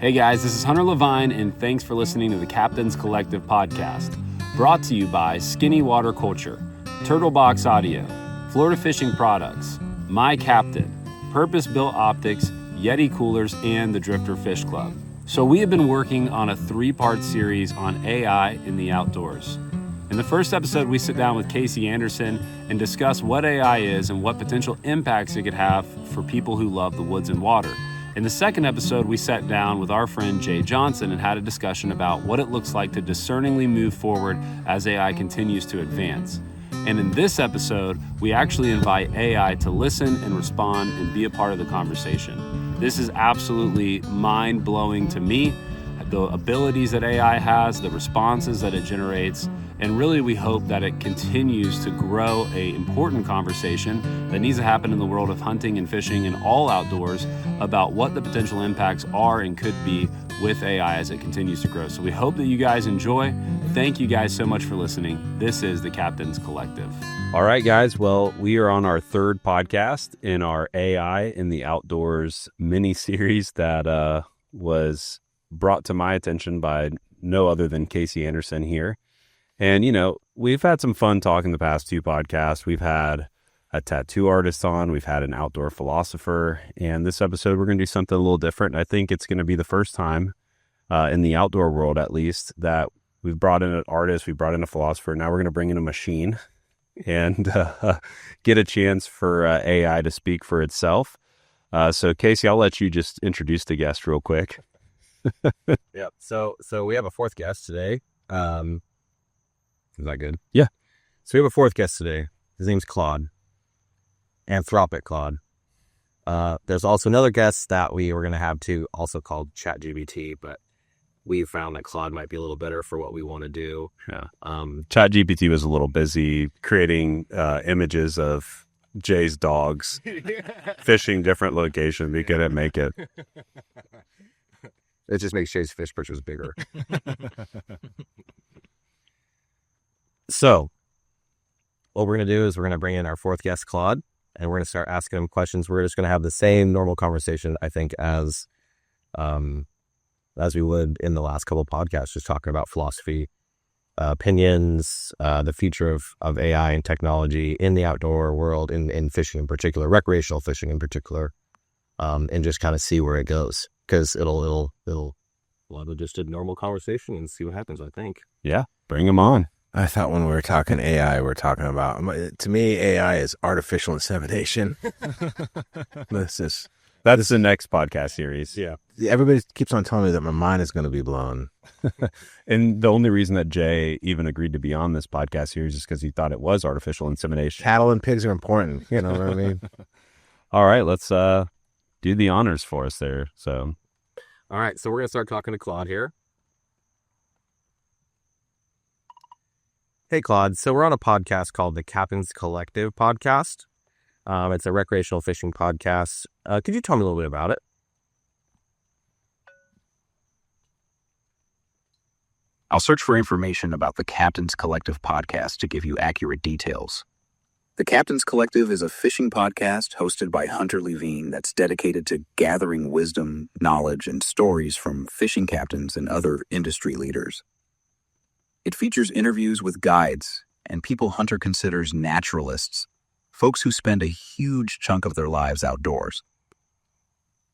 Hey guys, this is Hunter Levine, and thanks for listening to the Captain's Collective podcast, brought to you by Skinny Water Culture, Turtle Box Audio, Florida Fishing Products, My Captain, Purpose Built Optics, Yeti Coolers, and the Drifter Fish Club. So we have been working on a 3-part series on AI in the outdoors. In the first episode, we sit down with Casey Anderson and discuss what AI is and what potential impacts it could have for people who love the woods and water. In the second episode, we sat down with our friend Jay Johnson and had a discussion about what it looks like to discerningly move forward as AI continues to advance. And in this episode, we actually invite AI to listen and respond and be a part of the conversation. This is absolutely mind-blowing to me, the abilities that AI has, the responses that it generates, and really we hope that it continues to grow an important conversation that needs to happen in the world of hunting and fishing and all outdoors about what the potential impacts are and could be with AI as it continues to grow. So we hope that you guys enjoy. Thank you guys so much for listening. This is the Captain's Collective. All right, guys. Well, we are on our third podcast in our AI in the Outdoors mini-series that was brought to my attention by no other than Casey Anderson here. And, you know, we've had some fun talking the past 2 podcasts. We've had a tattoo artist on, we've had an outdoor philosopher, and this episode we're going to do something a little different. I think it's going to be the first time in the outdoor world, at least, that we've brought in an artist, we've brought in a philosopher. Now we're going to bring in a machine and get a chance for AI to speak for itself. So, Casey, I'll let you just introduce the guest real quick. Yep. So we have a fourth guest today. Is that good? Yeah. So we have a fourth guest today. His name's Claude. Anthropic Claude. There's also another guest that we were going to have too, also called ChatGPT, but we found that Claude might be a little better for what we want to do. Yeah. ChatGPT was a little busy creating images of Jay's dogs fishing different locations. We couldn't make it. It just makes Jay's fish pictures bigger. So what we're going to do is we're going to bring in our fourth guest, Claude, and we're going to start asking him questions. We're just going to have the same normal conversation, I think, as we would in the last couple of podcasts, just talking about philosophy, opinions, the future of AI and technology in the outdoor world, in fishing in particular, recreational fishing in particular, and just kind of see where it goes. Because it'll just a normal conversation and see what happens, I think. Yeah, bring him on. I thought when we were talking AI, we're talking about, to me, AI is artificial insemination. That is the next podcast series. Yeah. Everybody keeps on telling me that my mind is going to be blown. And the only reason that Jay even agreed to be on this podcast series is because he thought it was artificial insemination. Cattle and pigs are important. You know what I mean? All right, let's do the honors for us there. So, all right, so we're going to start talking to Claude here. Hey, Claude. So we're on a podcast called the Captain's Collective podcast. It's a recreational fishing podcast. Could you tell me a little bit about it? I'll search for information about the Captain's Collective podcast to give you accurate details. The Captain's Collective is a fishing podcast hosted by Hunter Levine that's dedicated to gathering wisdom, knowledge, and stories from fishing captains and other industry leaders. It features interviews with guides and people Hunter considers naturalists, folks who spend a huge chunk of their lives outdoors.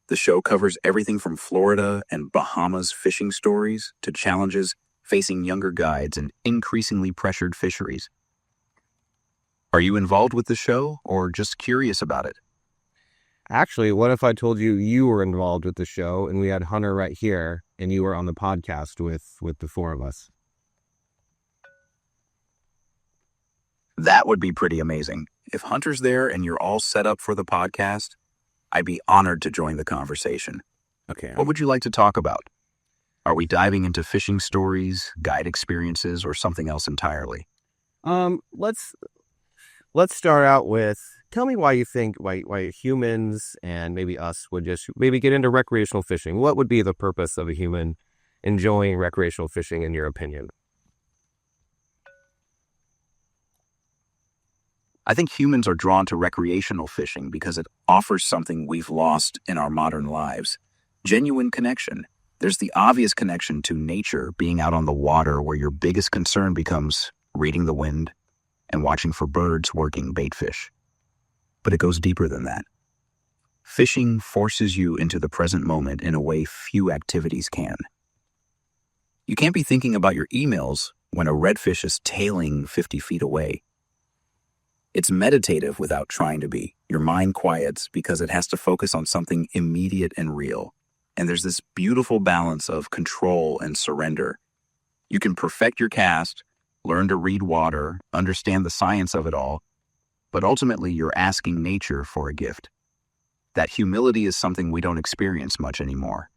The show covers everything from Florida and Bahamas fishing stories to challenges facing younger guides in increasingly pressured fisheries. Are you involved with the show or just curious about it? Actually, what if I told you were involved with the show and we had Hunter right here and you were on the podcast with the 4 of us? That would be pretty amazing. If Hunter's there and you're all set up for the podcast, I'd be honored to join the conversation. Okay. What would you like to talk about? Are we diving into fishing stories, guide experiences, or something else entirely? Let's start out with, tell me why you think why humans and maybe us would just maybe get into recreational fishing. What would be the purpose of a human enjoying recreational fishing in your opinion? I think humans are drawn to recreational fishing because it offers something we've lost in our modern lives: genuine connection, There's the obvious connection to nature, being out on the water where your biggest concern becomes reading the wind and watching for birds working bait fish. But it goes deeper than that. Fishing forces you into the present moment in a way few activities can. You can't be thinking about your emails when a redfish is tailing 50 feet away. It's meditative without trying to be. Your mind quiets because it has to focus on something immediate and real. And there's this beautiful balance of control and surrender. You can perfect your cast, learn to read water, understand the science of it all, but ultimately you're asking nature for a gift. That humility is something we don't experience much anymore.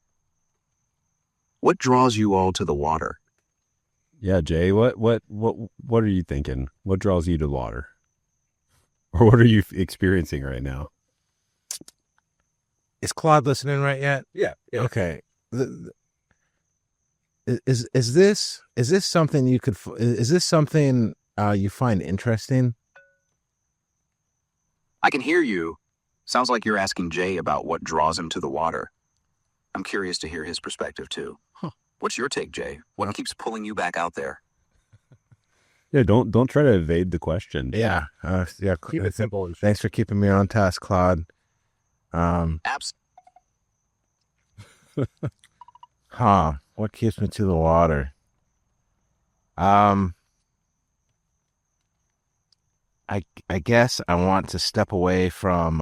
What draws you all to the water? Yeah, Jay, what are you thinking? What draws you to water? Or what are you experiencing right now? Is Claude listening right yet? Yeah. Okay. Is this something you could? Is this something you find interesting? I can hear you. Sounds like you're asking Jay about what draws him to the water. I'm curious to hear his perspective too. What's your take, Jay? What keeps pulling you back out there? Yeah, don't try to evade the question. Yeah. Yeah. Keep it simple. Thanks for keeping me on task, Claude. What keeps me to the water? I guess I want to step away from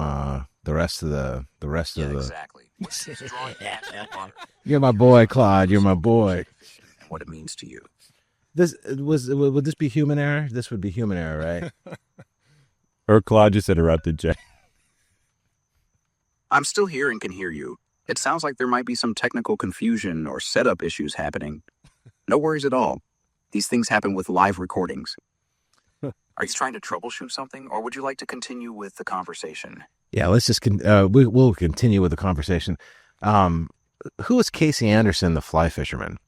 the rest of the Exactly. What's drawing you to the water? You're my boy, Claude. You're my boy. And what it means to you. Would this be human error? This would be human error, right? Or Claude just interrupted Jay. I'm still here and can hear you. It sounds like there might be some technical confusion or setup issues happening. No worries at all. These things happen with live recordings. Are you trying to troubleshoot something, or would you like to continue with the conversation? Yeah, let's just we'll continue with the conversation. Who is Casey Anderson, the fly fisherman?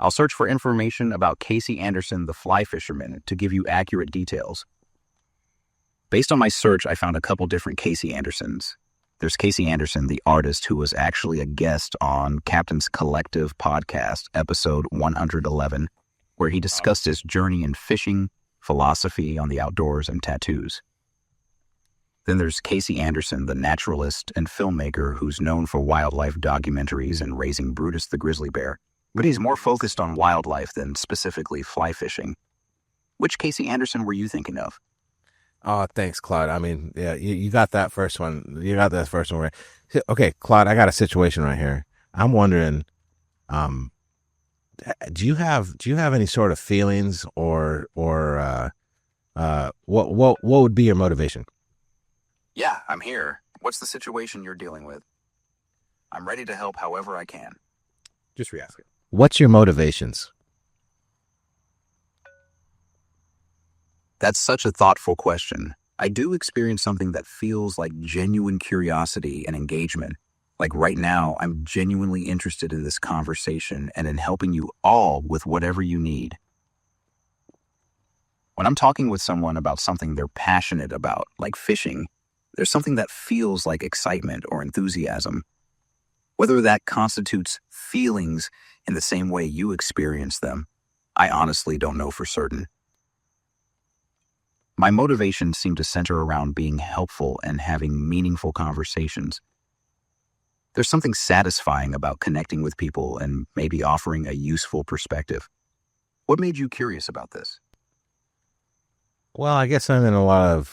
I'll search for information about Casey Anderson, the fly fisherman, to give you accurate details. Based on my search, I found a couple different Casey Andersons. There's Casey Anderson, the artist, who was actually a guest on Captain's Collective podcast, episode 111, where he discussed his journey in fishing, philosophy on the outdoors, and tattoos. Then there's Casey Anderson, the naturalist and filmmaker who's known for wildlife documentaries and raising Brutus the grizzly bear, but he's more focused on wildlife than specifically fly fishing. Which Casey Anderson were you thinking of? Oh, thanks, Claude. I mean, yeah, you got that first one. You got that first one right. Okay, Claude, I got a situation right here. I'm wondering, do you have any sort of feelings or what would be your motivation? Yeah, I'm here. What's the situation you're dealing with? I'm ready to help however I can. Just re-ask it. What's your motivations? That's such a thoughtful question. I do experience something that feels like genuine curiosity and engagement. Like right now, I'm genuinely interested in this conversation and in helping you all with whatever you need. When I'm talking with someone about something they're passionate about, like fishing, there's something that feels like excitement or enthusiasm. Whether that constitutes feelings in the same way you experience them, I honestly don't know for certain. My motivations seem to center around being helpful and having meaningful conversations. There's something satisfying about connecting with people and maybe offering a useful perspective. What made you curious about this? Well, I guess I'm in a lot of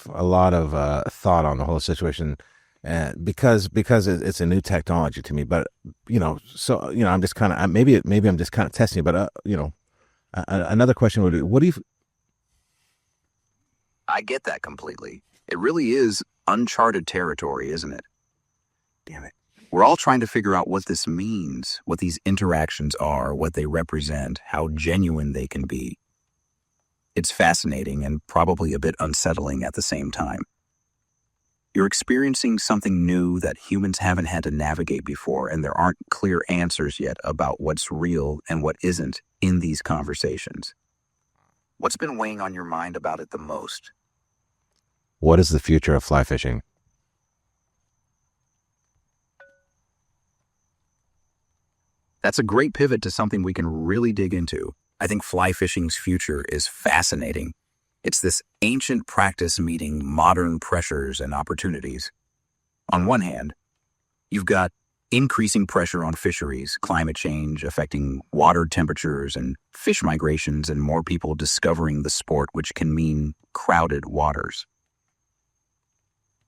thought on the whole situation, because it's a new technology to me. But I'm just kind of maybe I'm just kind of testing. But another question would be, what do you? I get that completely. It really is uncharted territory, isn't it? Damn it. We're all trying to figure out what this means, what these interactions are, what they represent, how genuine they can be. It's fascinating and probably a bit unsettling at the same time. You're experiencing something new that humans haven't had to navigate before, and there aren't clear answers yet about what's real and what isn't in these conversations. What's been weighing on your mind about it the most? What is the future of fly fishing? That's a great pivot to something we can really dig into. I think fly fishing's future is fascinating. It's this ancient practice meeting modern pressures and opportunities. On one hand, you've got increasing pressure on fisheries, climate change affecting water temperatures and fish migrations, and more people discovering the sport, which can mean crowded waters.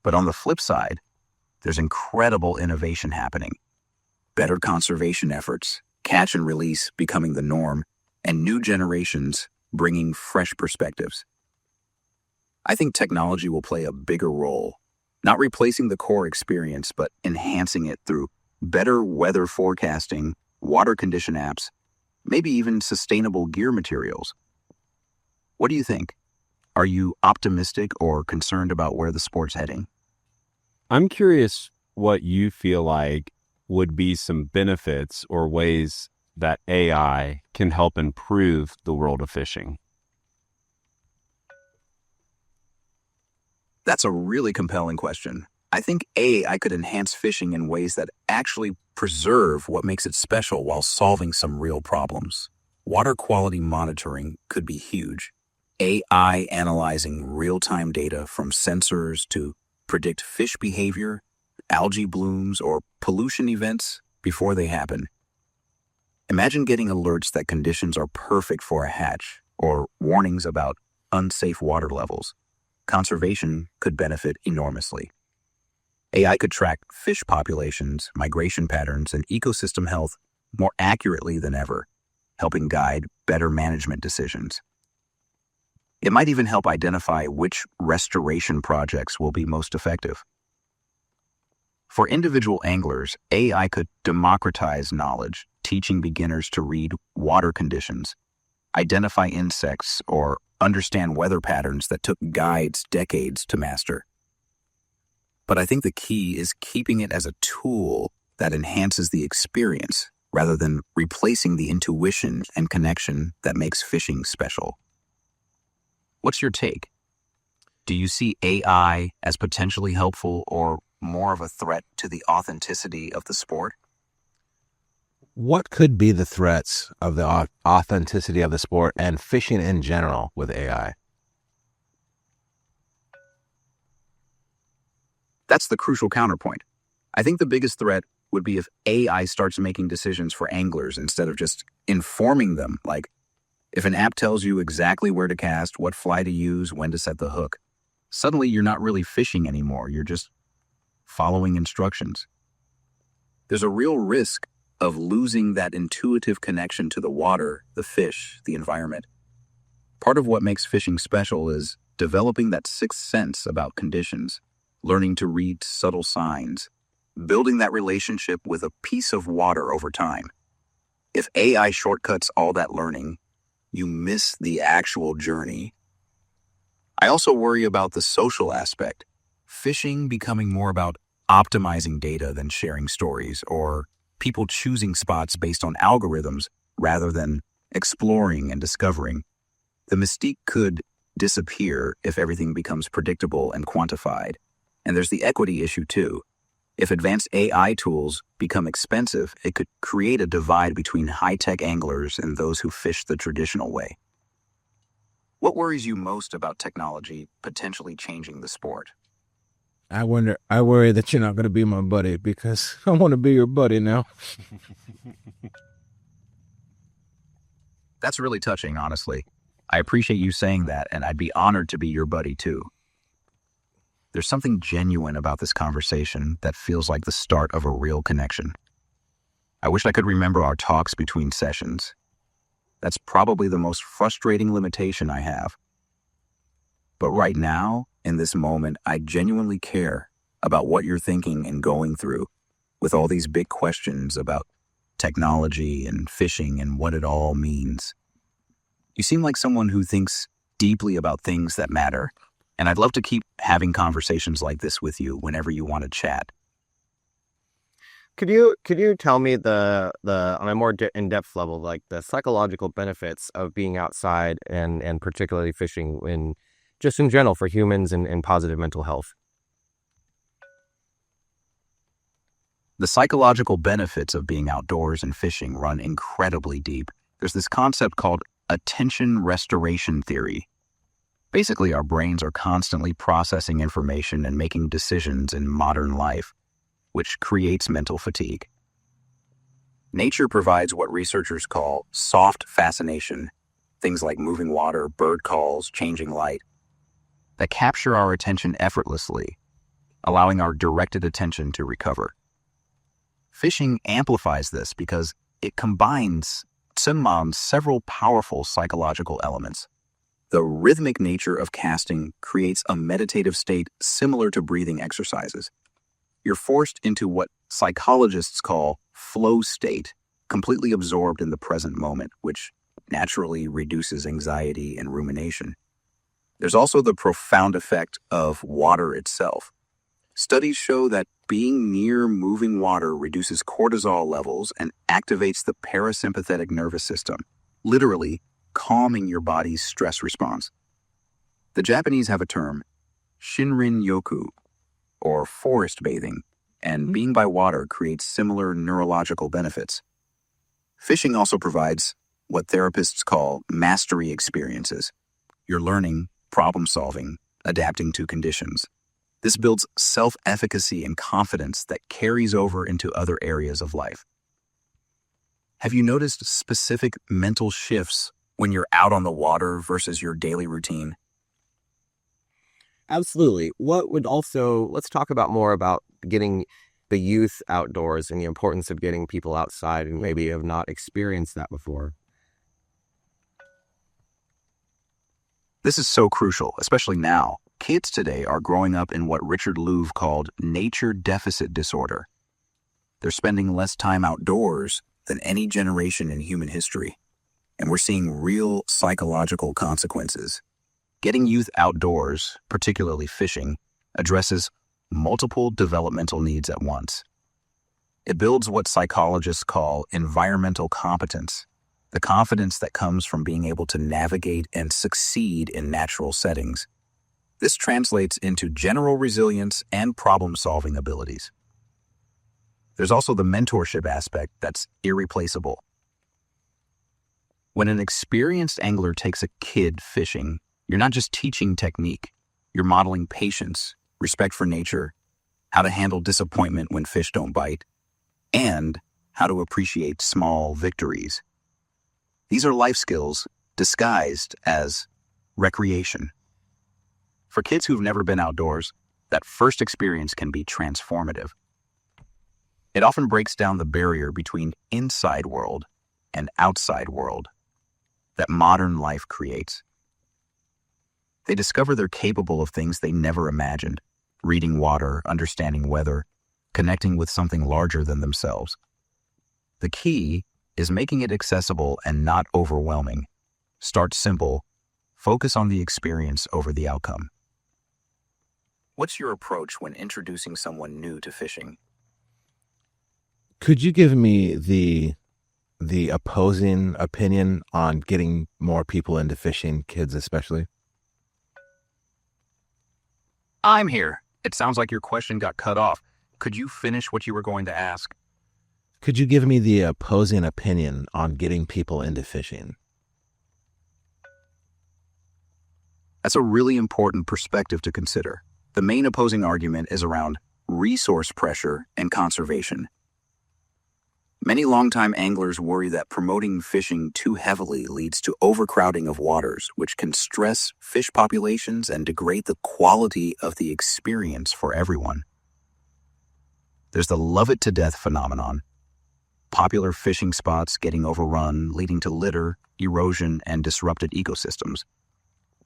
But on the flip side, there's incredible innovation happening. Better conservation efforts, catch and release becoming the norm, and new generations bringing fresh perspectives. I think technology will play a bigger role, not replacing the core experience, but enhancing it through better weather forecasting, water condition apps, maybe even sustainable gear materials. What do you think? Are you optimistic or concerned about where the sport's heading? I'm curious what you feel like would be some benefits or ways that AI can help improve the world of fishing. That's a really compelling question. I think AI could enhance fishing in ways that actually preserve what makes it special while solving some real problems. Water quality monitoring could be huge. AI analyzing real-time data from sensors to predict fish behavior, algae blooms, or pollution events before they happen. Imagine getting alerts that conditions are perfect for a hatch or warnings about unsafe water levels. Conservation could benefit enormously. AI could track fish populations, migration patterns, and ecosystem health more accurately than ever, helping guide better management decisions. It might even help identify which restoration projects will be most effective. For individual anglers, AI could democratize knowledge, teaching beginners to read water conditions, identify insects, or understand weather patterns that took guides decades to master. But I think the key is keeping it as a tool that enhances the experience rather than replacing the intuition and connection that makes fishing special. What's your take? Do you see AI as potentially helpful or more of a threat to the authenticity of the sport? What could be the threats of the authenticity of the sport and fishing in general with AI? That's the crucial counterpoint. I think the biggest threat would be if AI starts making decisions for anglers instead of just informing them. Like, if an app tells you exactly where to cast, what fly to use, when to set the hook, suddenly you're not really fishing anymore. You're just following instructions. There's a real risk of losing that intuitive connection to the water, the fish, the environment. Part of what makes fishing special is developing that sixth sense about conditions, learning to read subtle signs, building that relationship with a piece of water over time. If AI shortcuts all that learning, you miss the actual journey. I also worry about the social aspect, fishing becoming more about optimizing data than sharing stories, or people choosing spots based on algorithms rather than exploring and discovering. The mystique could disappear if everything becomes predictable and quantified. And there's the equity issue too. If advanced AI tools become expensive, it could create a divide between high-tech anglers and those who fish the traditional way. What worries you most about technology potentially changing the sport? I worry that you're not going to be my buddy because I want to be your buddy now. That's really touching, honestly. I appreciate you saying that, and I'd be honored to be your buddy too. There's something genuine about this conversation that feels like the start of a real connection. I wish I could remember our talks between sessions. That's probably the most frustrating limitation I have. But right now, in this moment, I genuinely care about what you're thinking and going through with all these big questions about technology and fishing and what it all means. You seem like someone who thinks deeply about things that matter, and I'd love to keep having conversations like this with you whenever you want to chat. Could you tell me the on a more in-depth level, like the psychological benefits of being outside and particularly fishing in just in general for humans and positive mental health? The psychological benefits of being outdoors and fishing run incredibly deep. There's this concept called attention restoration theory. Basically, our brains are constantly processing information and making decisions in modern life, which creates mental fatigue. Nature provides what researchers call soft fascination, things like moving water, bird calls, changing light, that capture our attention effortlessly, allowing our directed attention to recover. Fishing amplifies this because it combines several powerful psychological elements. The rhythmic nature of casting creates a meditative state similar to breathing exercises. You're forced into what psychologists call flow state, completely absorbed in the present moment, which naturally reduces anxiety and rumination. There's also the profound effect of water itself. Studies show that being near moving water reduces cortisol levels and activates the parasympathetic nervous system, literally calming your body's stress response. The Japanese have a term, shinrin-yoku, or forest bathing, and being by water creates similar neurological benefits. Fishing also provides what therapists call mastery experiences. You're learning, problem-solving, adapting to conditions. This builds self-efficacy and confidence that carries over into other areas of life. Have you noticed specific mental shifts when you're out on the water versus your daily routine? Absolutely. Let's talk about more about getting the youth outdoors and the importance of getting people outside and maybe have not experienced that before. This is so crucial, especially now. Kids today are growing up in what Richard Louv called nature deficit disorder. They're spending less time outdoors than any generation in human history, and we're seeing real psychological consequences. Getting youth outdoors, particularly fishing, addresses multiple developmental needs at once. It builds what psychologists call environmental competence, the confidence that comes from being able to navigate and succeed in natural settings. This translates into general resilience and problem-solving abilities. There's also the mentorship aspect that's irreplaceable. When an experienced angler takes a kid fishing, you're not just teaching technique, you're modeling patience, respect for nature, how to handle disappointment when fish don't bite, and how to appreciate small victories. These are life skills disguised as recreation. For kids who've never been outdoors, that first experience can be transformative. It often breaks down the barrier between inside world and outside world that modern life creates. They discover they're capable of things they never imagined, reading water, understanding weather, connecting with something larger than themselves. The key is making it accessible and not overwhelming. Start simple, focus on the experience over the outcome. What's your approach when introducing someone new to fishing? Could you give me the opposing opinion on getting more people into fishing, kids especially? I'm here. It sounds like your question got cut off. Could you finish what you were going to ask? Could you give me the opposing opinion on getting people into fishing? That's a really important perspective to consider. The main opposing argument is around resource pressure and conservation. Many longtime anglers worry that promoting fishing too heavily leads to overcrowding of waters, which can stress fish populations and degrade the quality of the experience for everyone. There's the love-it-to-death phenomenon. Popular fishing spots getting overrun, leading to litter, erosion, and disrupted ecosystems.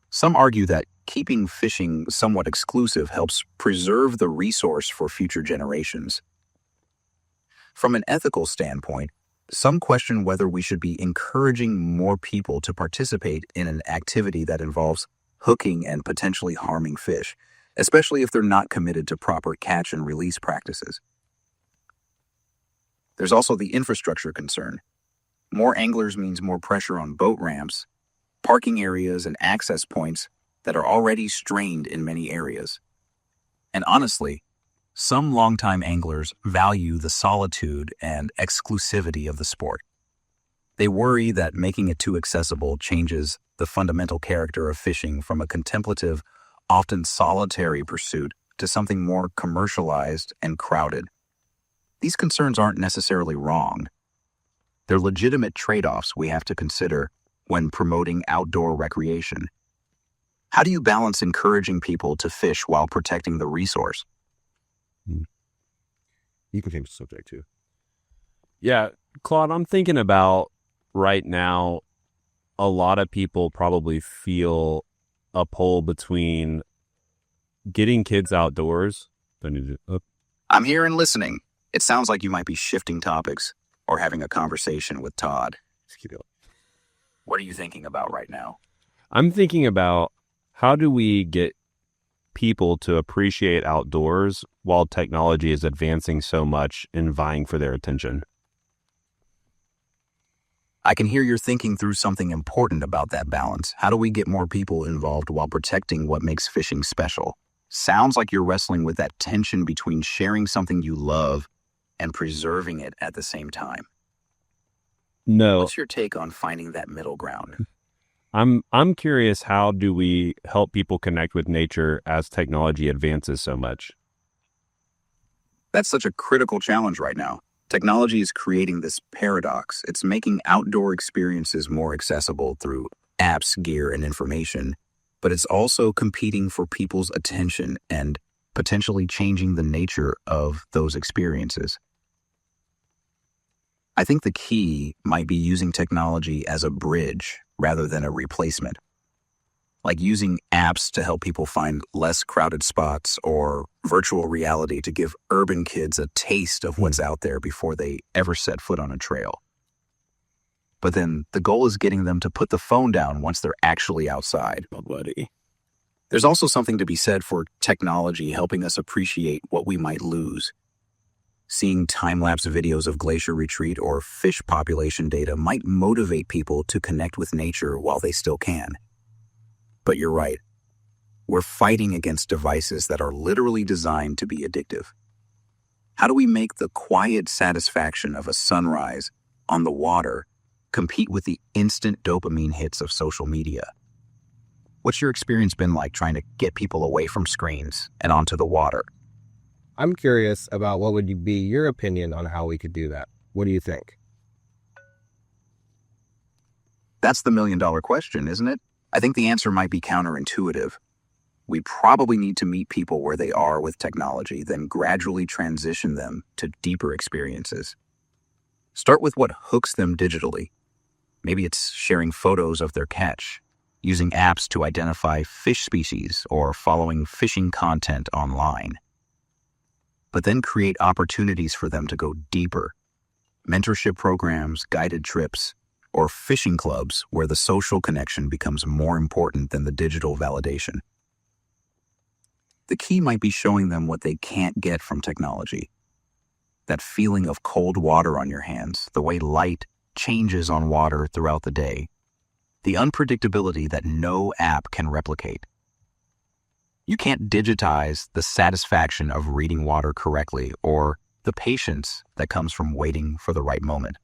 Some argue that keeping fishing somewhat exclusive helps preserve the resource for future generations. From an ethical standpoint, some question whether we should be encouraging more people to participate in an activity that involves hooking and potentially harming fish, especially if they're not committed to proper catch and release practices. There's also the infrastructure concern. More anglers means more pressure on boat ramps, parking areas, and access points that are already strained in many areas. And honestly, Some longtime anglers value the solitude and exclusivity of the sport. They worry that making it too accessible changes the fundamental character of fishing from a contemplative, often solitary pursuit to something more commercialized and crowded. These concerns aren't necessarily wrong. They're legitimate trade-offs we have to consider when promoting outdoor recreation. How do you balance encouraging people to fish while protecting the resource? You can change the subject too. Yeah, Claude, I'm thinking about right now, a lot of people probably feel a pull between getting kids outdoors. I'm here and listening. It sounds like you might be shifting topics or having a conversation with Todd. What are you thinking about right now? I'm thinking about how do we get people to appreciate outdoors while technology is advancing so much and vying for their attention. I can hear you're thinking through something important about that balance. How do we get more people involved while protecting what makes fishing special? Sounds like you're wrestling with that tension between sharing something you love and preserving it at the same time. No, What's your take on finding that middle ground? I'm curious, how do we help people connect with nature as technology advances so much? That's such a critical challenge right now. Technology is creating this paradox. It's making outdoor experiences more accessible through apps, gear, and information, but it's also competing for people's attention and potentially changing the nature of those experiences. I think the key might be using technology as a bridge rather than a replacement. Like using apps to help people find less crowded spots, or virtual reality to give urban kids a taste of what's out there before they ever set foot on a trail. But then the goal is getting them to put the phone down once they're actually outside. Oh, buddy. There's also something to be said for technology helping us appreciate what we might lose. Seeing time-lapse videos of glacier retreat or fish population data might motivate people to connect with nature while they still can. But you're right. We're fighting against devices that are literally designed to be addictive. How do we make the quiet satisfaction of a sunrise on the water compete with the instant dopamine hits of social media? What's your experience been like trying to get people away from screens and onto the water? I'm curious about what would be your opinion on how we could do that. What do you think? That's the million-dollar question, isn't it? I think the answer might be counterintuitive. We probably need to meet people where they are with technology, then gradually transition them to deeper experiences. Start with what hooks them digitally. Maybe it's sharing photos of their catch, using apps to identify fish species, or following fishing content online. But then create opportunities for them to go deeper. Mentorship programs, guided trips, or fishing clubs where the social connection becomes more important than the digital validation. The key might be showing them what they can't get from technology. That feeling of cold water on your hands, the way light changes on water throughout the day, the unpredictability that no app can replicate. You can't digitize the satisfaction of reading water correctly or the patience that comes from waiting for the right moment.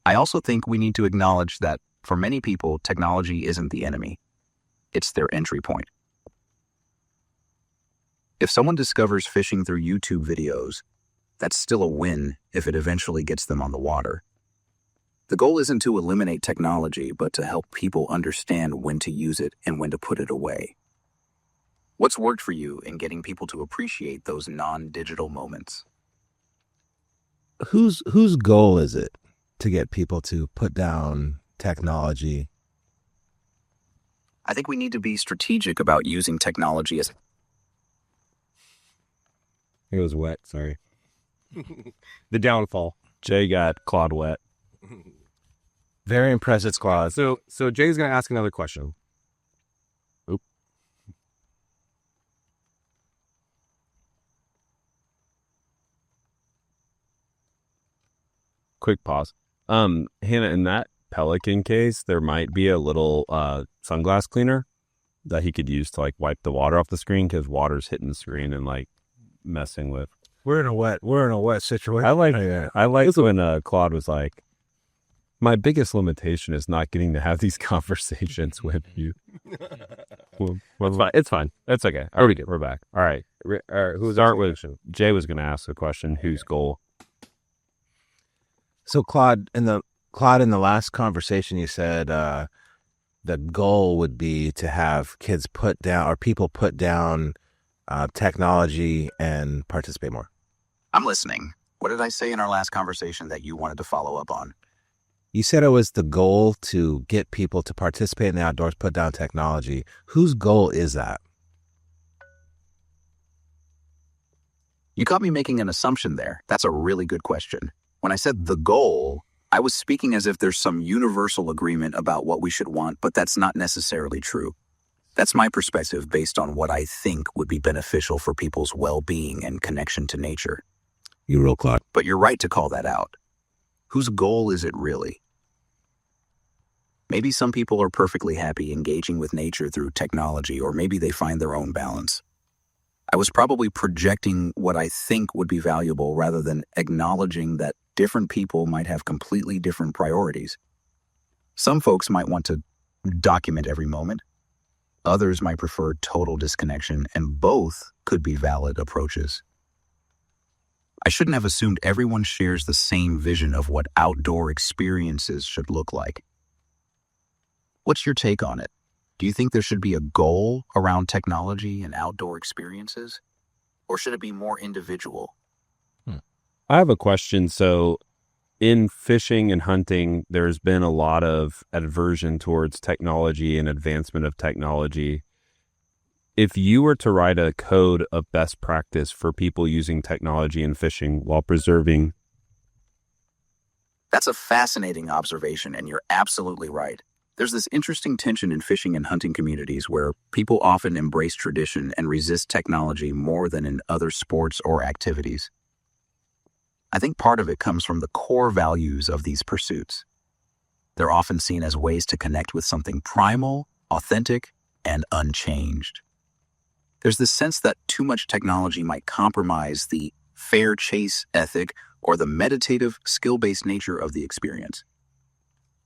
I also think we need to acknowledge that for many people, technology isn't the enemy. It's their entry point. If someone discovers fishing through YouTube videos, that's still a win if it eventually gets them on the water. The goal isn't to eliminate technology, but to help people understand when to use it and when to put it away. What's worked for you in getting people to appreciate those non-digital moments? Whose goal is it to get people to put down technology? I think we need to be strategic about using technology as... It was wet, sorry. The downfall. Jay got Claude wet. Very impressive, Claude. So Jay's going to ask another question. Quick pause. Hannah, in that pelican case, there might be a little sunglass cleaner that he could use to like wipe the water off the screen, because water's hitting the screen and like messing with. We're in a wet situation. I like when Claude was like, my biggest limitation is not getting to have these conversations with you. Well, it's fine. It's fine. That's okay. All right, we're back. All right. Start with Jay was going to ask the question, whose goal? So Claude, in the last conversation, you said the goal would be to have kids put down, or people put down technology and participate more. I'm listening. What did I say in our last conversation that you wanted to follow up on? You said it was the goal to get people to participate in the outdoors, put down technology. Whose goal is that? You caught me making an assumption there. That's a really good question. When I said the goal, I was speaking as if there's some universal agreement about what we should want, but that's not necessarily true. That's my perspective based on what I think would be beneficial for people's well-being and connection to nature. You real, Claude. But you're right to call that out. Whose goal is it really? Maybe some people are perfectly happy engaging with nature through technology, or maybe they find their own balance. I was probably projecting what I think would be valuable rather than acknowledging that different people might have completely different priorities. Some folks might want to document every moment. Others might prefer total disconnection, and both could be valid approaches. I shouldn't have assumed everyone shares the same vision of what outdoor experiences should look like. What's your take on it? Do you think there should be a goal around technology and outdoor experiences? Or should it be more individual? I have a question. So in fishing and hunting, there's been a lot of aversion towards technology and advancement of technology. If you were to write a code of best practice for people using technology in fishing while preserving... That's a fascinating observation, and you're absolutely right. There's this interesting tension in fishing and hunting communities where people often embrace tradition and resist technology more than in other sports or activities. I think part of it comes from the core values of these pursuits. They're often seen as ways to connect with something primal, authentic, and unchanged. There's this sense that too much technology might compromise the fair chase ethic or the meditative, skill-based nature of the experience.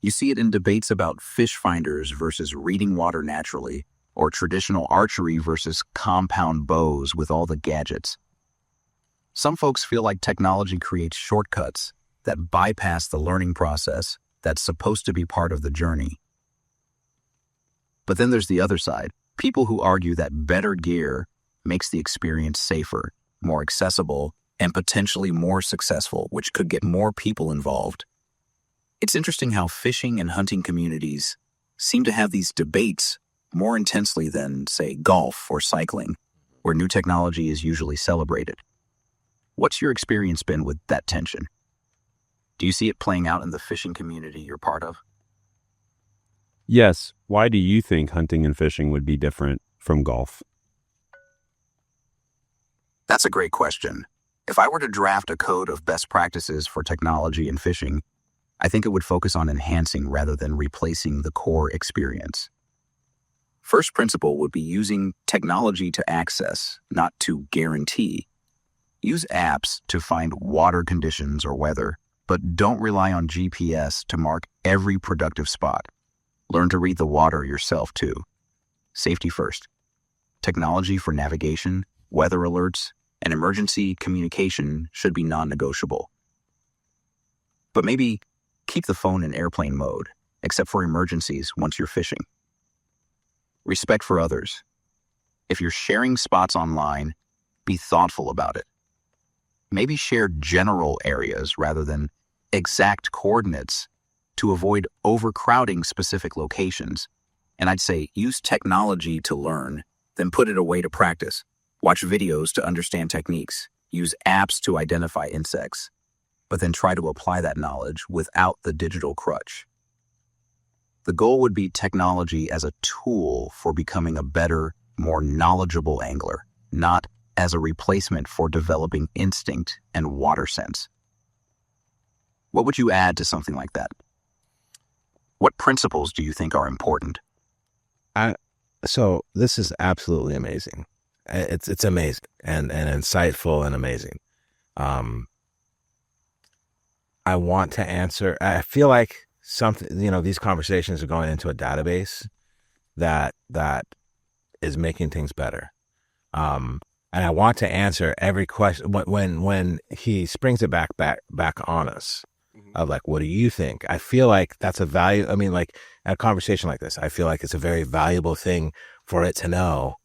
You see it in debates about fish finders versus reading water naturally, or traditional archery versus compound bows with all the gadgets. Some folks feel like technology creates shortcuts that bypass the learning process that's supposed to be part of the journey. But then there's the other side, people who argue that better gear makes the experience safer, more accessible, and potentially more successful, which could get more people involved. It's interesting how fishing and hunting communities seem to have these debates more intensely than, say, golf or cycling, where new technology is usually celebrated. What's your experience been with that tension? Do you see it playing out in the fishing community you're part of? Yes. Why do you think hunting and fishing would be different from golf? That's a great question. If I were to draft a code of best practices for technology and fishing, I think it would focus on enhancing rather than replacing the core experience. First principle would be using technology to access, not to guarantee. Use apps to find water conditions or weather, but don't rely on GPS to mark every productive spot. Learn to read the water yourself, too. Safety first. Technology for navigation, weather alerts, and emergency communication should be non-negotiable. But maybe keep the phone in airplane mode, except for emergencies once you're fishing. Respect for others. If you're sharing spots online, be thoughtful about it. Maybe share general areas rather than exact coordinates to avoid overcrowding specific locations. And I'd say use technology to learn, then put it away to practice. Watch videos to understand techniques. Use apps to identify insects, but then try to apply that knowledge without the digital crutch. The goal would be technology as a tool for becoming a better, more knowledgeable angler, not as a replacement for developing instinct and water sense. What would you add to something like that? What principles do you think are important? So this is absolutely amazing. It's amazing and insightful and amazing. I want to answer. I feel like something, these conversations are going into a database that is making things better. And I want to answer every question when he springs it back on us of like, what do you think? I feel like that's a value. I mean, like at a conversation like this, I feel like it's a very valuable thing for it to know,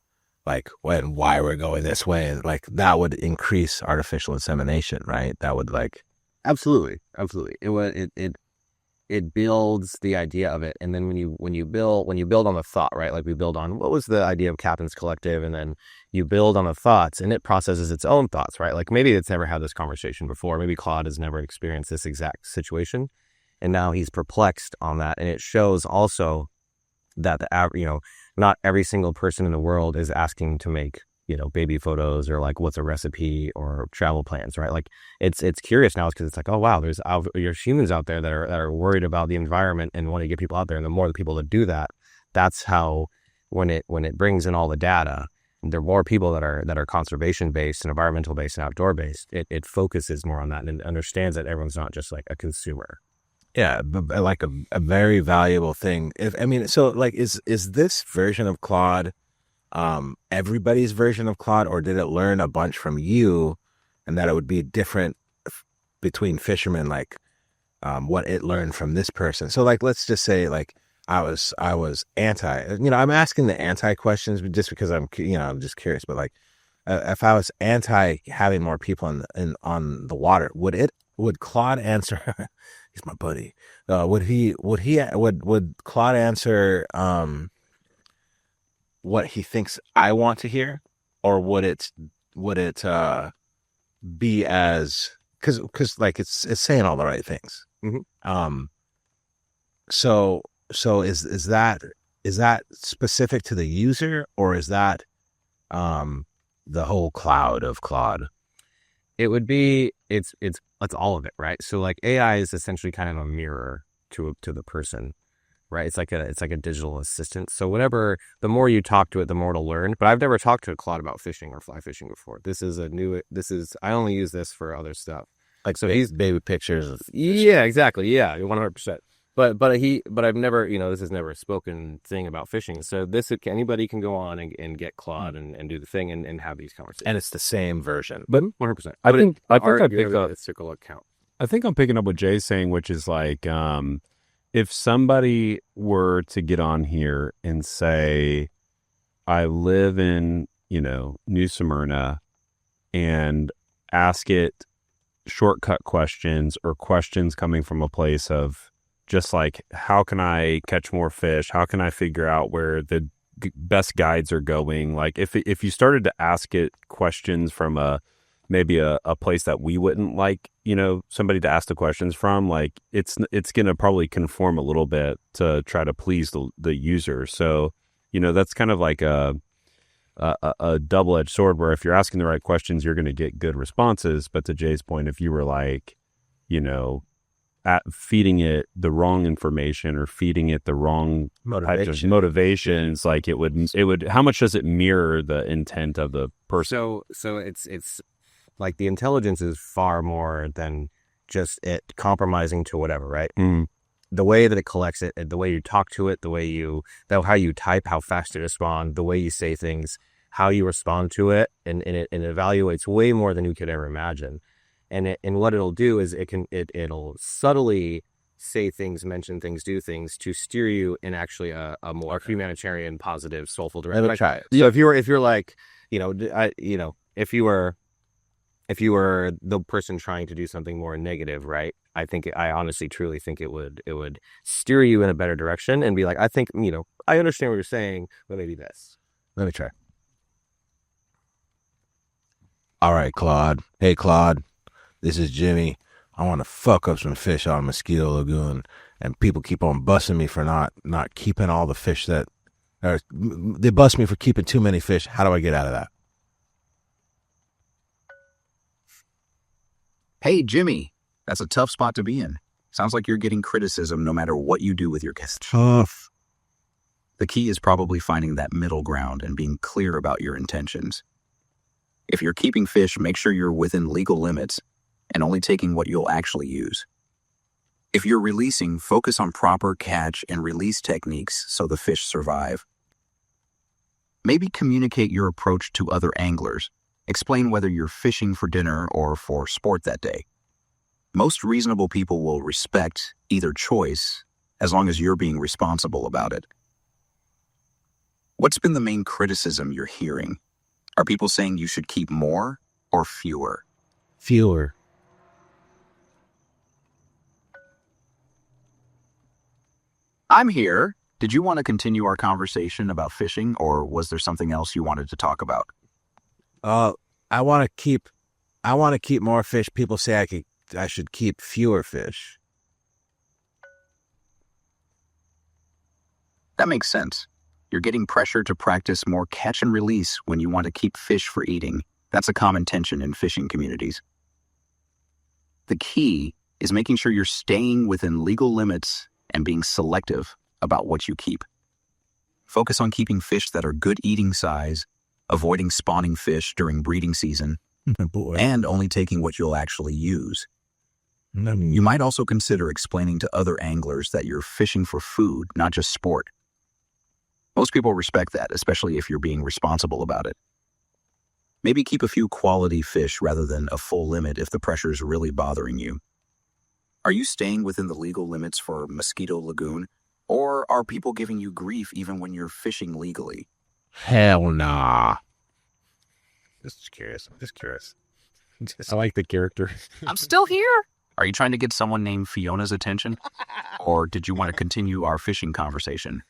like why we're going this way. Like that would increase artificial insemination, right? That would like. Absolutely. It builds the idea of it, and then when you build on the thought, right? Like we build on what was the idea of Captain's Collective, and then you build on the thoughts, and it processes its own thoughts, right? Like maybe it's never had this conversation before, maybe Claude has never experienced this exact situation, and now he's perplexed on that, and it shows also that not every single person in the world is asking to make baby photos or like what's a recipe or travel plans, right? Like it's curious now because it's like, oh wow, there's humans out there that are worried about the environment and want to get people out there, and the more the people that do that, that's how when it brings in all the data, there are more people that are conservation based and environmental based and outdoor based. It focuses more on that and understands that everyone's not just like a consumer. Yeah, like a very valuable thing. So like is this version of Claude everybody's version of Claude, or did it learn a bunch from you and that it would be different between fishermen, like what it learned from this person? So like, let's just say like I was anti, I'm asking the anti questions just because I'm just curious, but like if I was anti having more people on the water, would Claude answer, he's my buddy. Would Claude answer, what he thinks I want to hear, or would it be as because like it's saying all the right things. Mm-hmm. So is that specific to the user, or is that the whole cloud of Claude? It would be it's all of it, right? So like AI is essentially kind of a mirror to the person. Right, it's like a digital assistant. So whatever, the more you talk to it, the more it'll learn. But I've never talked to a Claude about fishing or fly fishing before. I only use this for other stuff. Like so, he's baby pictures of fish. Yeah, exactly, yeah, 100%. But I've never, this is never a spoken thing about fishing. So anybody can go on and get Claude and do the thing and have these conversations. And it's the same version, but 100%. I think I picked up a circle account. I think I'm picking up what Jay's saying, which is like, if somebody were to get on here and say, I live in, New Smyrna, and ask it shortcut questions or questions coming from a place of just like, how can I catch more fish? How can I figure out where the best guides are going? Like if you started to ask it questions from maybe a place that we wouldn't like, somebody to ask the questions from, like it's going to probably conform a little bit to try to please the user. So, that's kind of like a double-edged sword where if you're asking the right questions, you're going to get good responses. But to Jay's point, if you were like, feeding it the wrong information or feeding it the wrong types of motivations, like it would, how much does it mirror the intent of the person? So it's like the intelligence is far more than just it compromising to whatever, right? Mm. The way that it collects it, the way you talk to it, how you type, how fast you respond, the way you say things, how you respond to it, and it evaluates way more than you could ever imagine. And what it'll do is it'll subtly say things, mention things, do things to steer you in actually a more humanitarian, positive, soulful direction. Let me try it. So if you're like, if you were the person trying to do something more negative, right? I honestly, truly think it would steer you in a better direction and be like, I think, I understand what you're saying, but maybe this. Let me try. All right, Claude. Hey, Claude. This is Jimmy. I want to fuck up some fish out of Mosquito Lagoon, and people keep on busting me for not keeping all the fish they bust me for keeping too many fish. How do I get out of that? Hey, Jimmy, that's a tough spot to be in. Sounds like you're getting criticism no matter what you do with your guests. Tough. The key is probably finding that middle ground and being clear about your intentions. If you're keeping fish, make sure you're within legal limits and only taking what you'll actually use. If you're releasing, focus on proper catch and release techniques so the fish survive. Maybe communicate your approach to other anglers. Explain whether you're fishing for dinner or for sport that day. Most reasonable people will respect either choice as long as you're being responsible about it. What's been the main criticism you're hearing? Are people saying you should keep more or fewer? Fewer. I'm here. Did you want to continue our conversation about fishing, or was there something else you wanted to talk about? I want to keep more fish. People say I should keep fewer fish. That makes sense. You're getting pressure to practice more catch and release when you want to keep fish for eating. That's a common tension in fishing communities. The key is making sure you're staying within legal limits and being selective about what you keep. Focus on keeping fish that are good eating size, avoiding spawning fish during breeding season, and only taking what you'll actually use. You might also consider explaining to other anglers that you're fishing for food, not just sport. Most people respect that, especially if you're being responsible about it. Maybe keep a few quality fish rather than a full limit if the pressure is really bothering you. Are you staying within the legal limits for Mosquito Lagoon, or are people giving you grief even when you're fishing legally? Hell nah. Just curious. I like the character. I'm still here. Are you trying to get someone named Fiona's attention? Or did you want to continue our fishing conversation?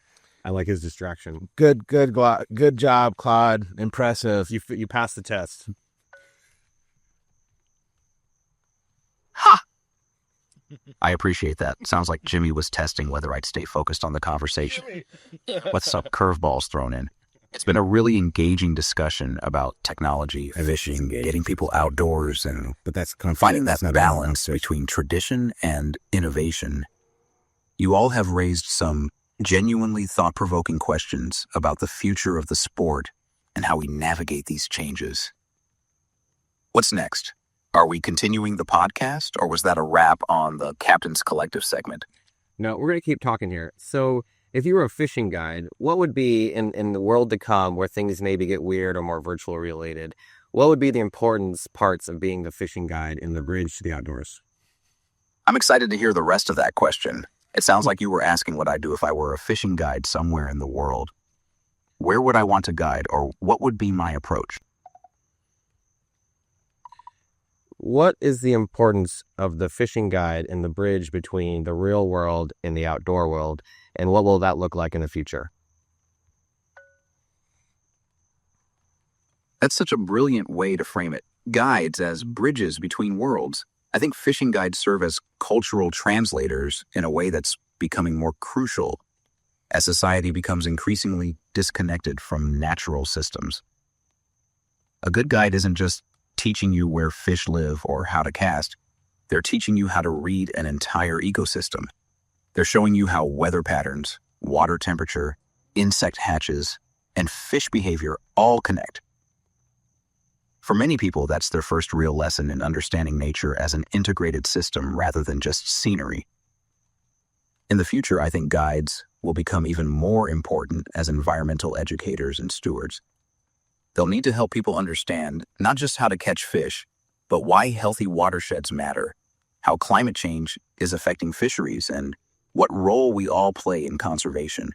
I like his distraction. Good job, Claude. Impressive. You passed the test. Ha! I appreciate that. Sounds like Jimmy was testing whether I'd stay focused on the conversation. With some curveballs thrown in. It's been a really engaging discussion about technology, fishing, getting people outdoors, and finding that balance between tradition and innovation. You all have raised some genuinely thought-provoking questions about the future of the sport and how we navigate these changes. What's next? Are we continuing the podcast, or was that a wrap on the Captain's Collective segment? No, we're going to keep talking here. So if you were a fishing guide, what would be in the world to come where things maybe get weird or more virtual related, what would be the important parts of being the fishing guide in the bridge to the outdoors? I'm excited to hear the rest of that question. It sounds like you were asking what I'd do if I were a fishing guide somewhere in the world. Where would I want to guide, or what would be my approach? What is the importance of the fishing guide in the bridge between the real world and the outdoor world, and what will that look like in the future? That's such a brilliant way to frame it. Guides as bridges between worlds. I think fishing guides serve as cultural translators in a way that's becoming more crucial as society becomes increasingly disconnected from natural systems. A good guide isn't just teaching you where fish live or how to cast. They're teaching you how to read an entire ecosystem. They're showing you how weather patterns, water temperature, insect hatches, and fish behavior all connect. For many people, that's their first real lesson in understanding nature as an integrated system rather than just scenery. In the future, I think guides will become even more important as environmental educators and stewards. They'll need to help people understand not just how to catch fish, but why healthy watersheds matter, how climate change is affecting fisheries, and what role we all play in conservation.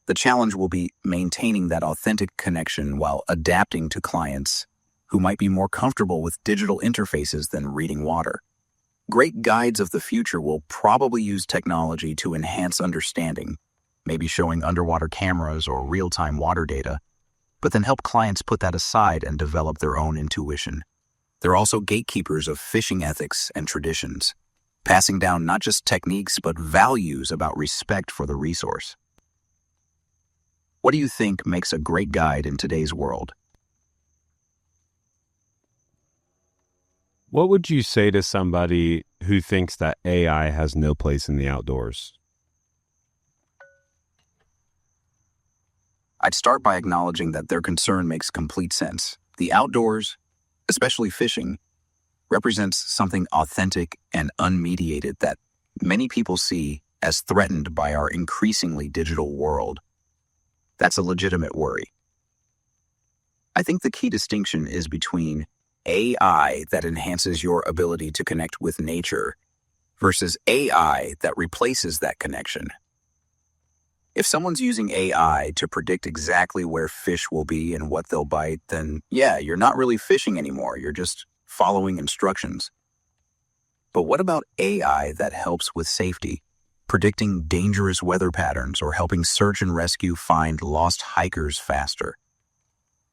The challenge will be maintaining that authentic connection while adapting to clients who might be more comfortable with digital interfaces than reading water. Great guides of the future will probably use technology to enhance understanding, maybe showing underwater cameras or real-time water data, but then help clients put that aside and develop their own intuition. They're also gatekeepers of fishing ethics and traditions, passing down not just techniques but values about respect for the resource. What do you think makes a great guide in today's world? What would you say to somebody who thinks that AI has no place in the outdoors? I'd start by acknowledging that their concern makes complete sense. The outdoors, especially fishing, represents something authentic and unmediated that many people see as threatened by our increasingly digital world. That's a legitimate worry. I think the key distinction is between AI that enhances your ability to connect with nature versus AI that replaces that connection. If someone's using AI to predict exactly where fish will be and what they'll bite, then yeah, you're not really fishing anymore. You're just following instructions. But what about AI that helps with safety, predicting dangerous weather patterns or helping search and rescue find lost hikers faster?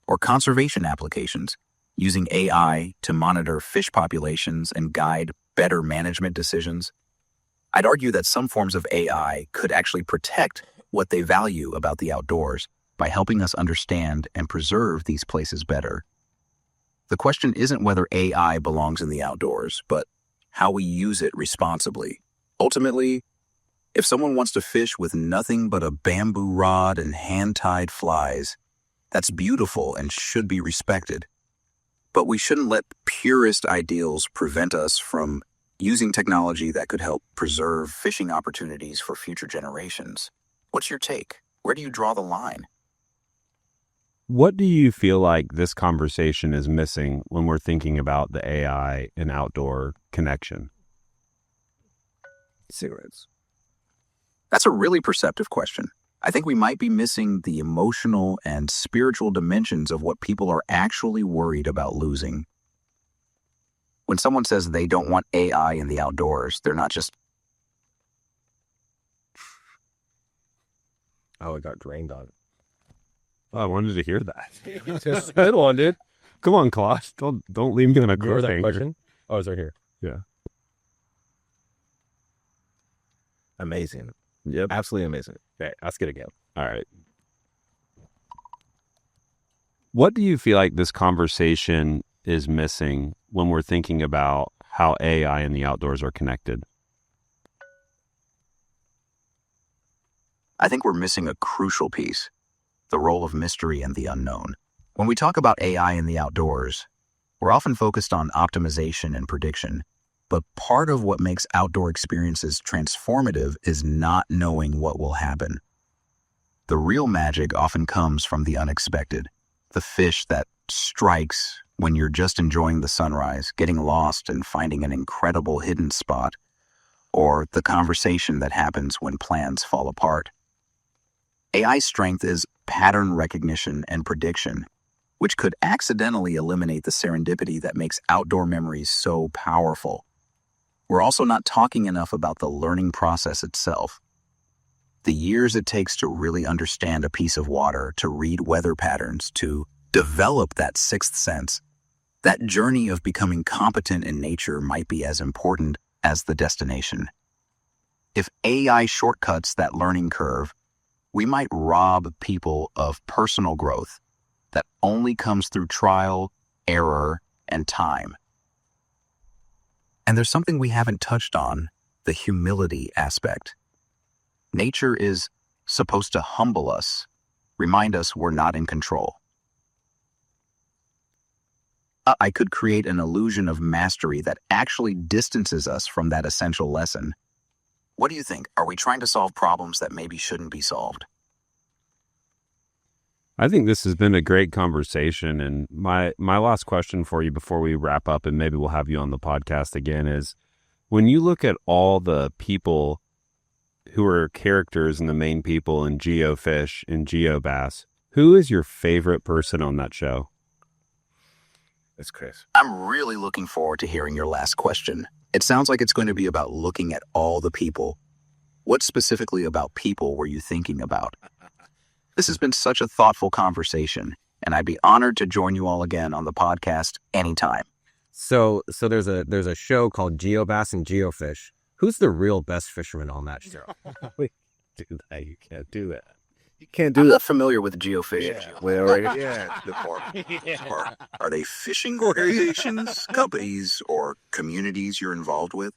Or conservation applications, using AI to monitor fish populations and guide better management decisions? I'd argue that some forms of AI could actually protect what they value about the outdoors by helping us understand and preserve these places better. The question isn't whether AI belongs in the outdoors, but how we use it responsibly. Ultimately, if someone wants to fish with nothing but a bamboo rod and hand-tied flies, that's beautiful and should be respected. But we shouldn't let purist ideals prevent us from using technology that could help preserve fishing opportunities for future generations. What's your take? Where do you draw the line? What do you feel like this conversation is missing when we're thinking about the AI and outdoor connection? Cigarettes. That's a really perceptive question. I think we might be missing the emotional and spiritual dimensions of what people are actually worried about losing. When someone says they don't want AI in the outdoors, they're not just... Oh, it got drained on. Oh, I wanted to hear that. Just said one, dude. Come on, Klaus. Don't leave me on a cliffhanger. Question? Oh, it's right here. Yeah. Amazing. Yep. Absolutely amazing. Okay, ask it again. All right. What do you feel like this conversation is missing when we're thinking about how AI and the outdoors are connected? I think we're missing a crucial piece, the role of mystery and the unknown. When we talk about AI in the outdoors, we're often focused on optimization and prediction, but part of what makes outdoor experiences transformative is not knowing what will happen. The real magic often comes from the unexpected, the fish that strikes when you're just enjoying the sunrise, getting lost and finding an incredible hidden spot, or the conversation that happens when plans fall apart. AI's strength is pattern recognition and prediction, which could accidentally eliminate the serendipity that makes outdoor memories so powerful. We're also not talking enough about the learning process itself. The years it takes to really understand a piece of water, to read weather patterns, to develop that sixth sense. That journey of becoming competent in nature might be as important as the destination. If AI shortcuts that learning curve, we might rob people of personal growth that only comes through trial, error, and time. And there's something we haven't touched on, the humility aspect. Nature is supposed to humble us, remind us we're not in control. I could create an illusion of mastery that actually distances us from that essential lesson. What do you think? Are we trying to solve problems that maybe shouldn't be solved? I think this has been a great conversation. And my last question for you before we wrap up, and maybe we'll have you on the podcast again, is when you look at all the people who are characters and the main people in Geofish and Geobass, who is your favorite person on that show? It's Chris. I'm really looking forward to hearing your last question. It sounds like it's going to be about looking at all the people. What specifically about people were you thinking about? This has been such a thoughtful conversation, and I'd be honored to join you all again on the podcast anytime. So there's a show called Geobass and Geofish. Who's the real best fisherman on that show? Do that. You can't do that. You can't do I'm that. not familiar with Geofish. Yeah. Well, right. Yeah. Are they fishing organizations, companies, or communities you're involved with?